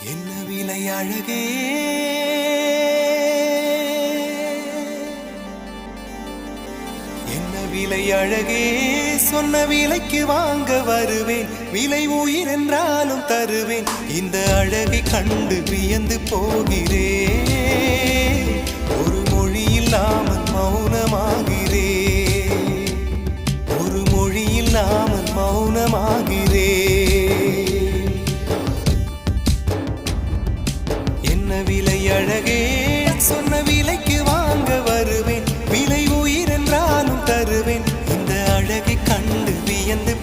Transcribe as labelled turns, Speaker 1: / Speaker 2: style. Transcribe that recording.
Speaker 1: என்ன விலை அழகே என்ன விலை அழகே சொன்ன விலைக்கு வாங்க வருவேன் விலை உயிர் என்றாலும் தருவேன் இந்த அழகை கண்டு வியந்து போகிறேன் ஒரு மொழி இல்லாமல் மௌனமாகிறேன் ஒரு மொழி இல்லாமல் மௌனமாகிறேன் என்ன விலை அழகே சொன்ன விலைக்கு வாங்க வருவேன் விலை உயிர் என்றாலும் தருவேன் இந்த அழகை கண்டு வியந்து